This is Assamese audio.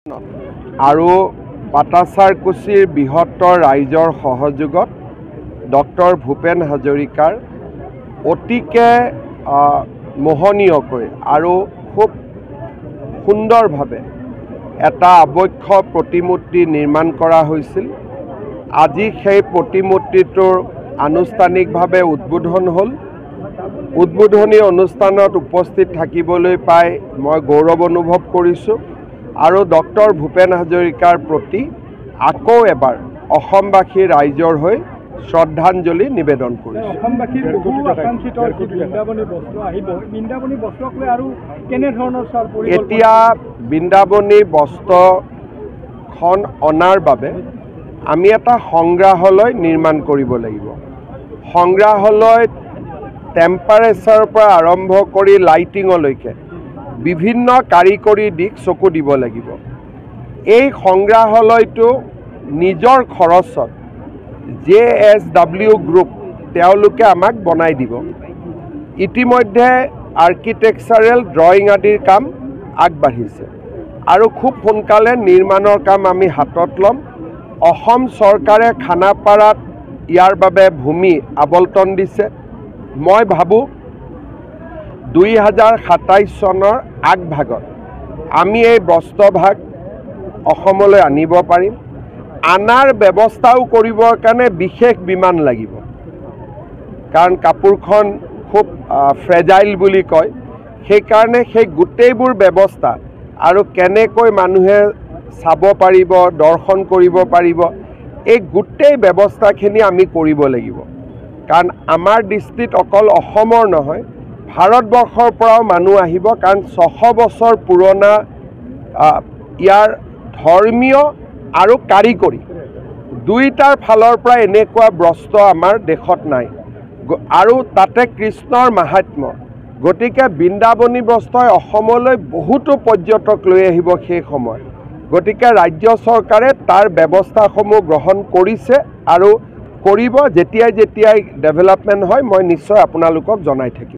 আৰু পাটাচাৰকুছিৰ বৃহত্তৰ ৰাইজৰ সহযোগত ডক্টৰ ভূপেন হাজৰিকাৰ অতিকে মোহনীয়কৈ আৰু খুব সুন্দৰভাৱে এটা আবক্ষ প্ৰতিমূৰ্তি নিৰ্মাণ কৰা হৈছিল। আজি সেই প্ৰতিমূৰ্তিটোৰ আনুষ্ঠানিকভাৱে উদ্বোধন হ'ল। উদ্বোধনী অনুষ্ঠানত উপস্থিত থাকিবলৈ পাই মই গৌৰৱ অনুভৱ কৰিছোঁ আৰু ডক্টৰ ভূপেন হাজৰিকাৰ প্ৰতি আকৌ এবাৰ অসমবাসী ৰাইজৰ হৈ শ্ৰদ্ধাঞ্জলি নিবেদন কৰিছোঁ। এতিয়া বৃন্দাবনী বস্ত্ৰখন অনাৰ বাবে আমি এটা সংগ্ৰহালয় নিৰ্মাণ কৰিব লাগিব। সংগ্ৰহালয়ত টেম্পাৰেচাৰৰ পৰা আৰম্ভ কৰি লাইটিঙলৈকে বিভিন্ন কাৰিকৰী দিশ চকু দিব লাগিব। এই সংগ্ৰহালয়টো নিজৰ খৰচত JSW গ্ৰুপ তেওঁলোকে আমাক বনাই দিব। ইতিমধ্যে আৰ্কিটেকচাৰেল ড্ৰয়িং আদিৰ কাম আগবাঢ়িছে আৰু খুব সোনকালে নিৰ্মাণৰ কাম আমি হাতত ল'ম। অসম চৰকাৰে খানাপাৰাত ইয়াৰ বাবে ভূমি আবণ্টন দিছে। মই ভাবোঁ 2027 চনৰ আগভাগত আমি এই বস্ত্ৰভাগ অসমলৈ আনিব পাৰিম। আনাৰ ব্যৱস্থাও কৰিবৰ কাৰণে বিশেষ বিমান লাগিব, কাৰণ কাপোৰখন খুব ফ্ৰেজাইল বুলি কয়। সেইকাৰণে সেই গোটেইবোৰ ব্যৱস্থা আৰু কেনেকৈ মানুহে চাব পাৰিব, দৰ্শন কৰিব পাৰিব, এই গোটেই ব্যৱস্থাখিনি আমি কৰিব লাগিব। কাৰণ আমাৰ দৃষ্টিত অকল অসমৰ নহয়, ভাৰতবৰ্ষৰ পৰাও মানুহ আহিব, কাৰণ 600 বছৰ পুৰণা ইয়াৰ ধৰ্মীয় আৰু কাৰিকৰী দুয়োটাৰ ফালৰ পৰা এনেকুৱা বস্ত্ৰ আমাৰ দেশত নাই আৰু তাতে কৃষ্ণৰ মাহাত্ম্য। গতিকে বৃন্দাবনী বস্ত্ৰই অসমলৈ বহুতো পৰ্যটক লৈ আহিব সেই সময়ত। গতিকে ৰাজ্য চৰকাৰে তাৰ ব্যৱস্থাসমূহ গ্ৰহণ কৰিছে আৰু কৰিব। যেতিয়াই ডেভেলপমেণ্ট হয় মই নিশ্চয় আপোনালোকক জনাই থাকিম।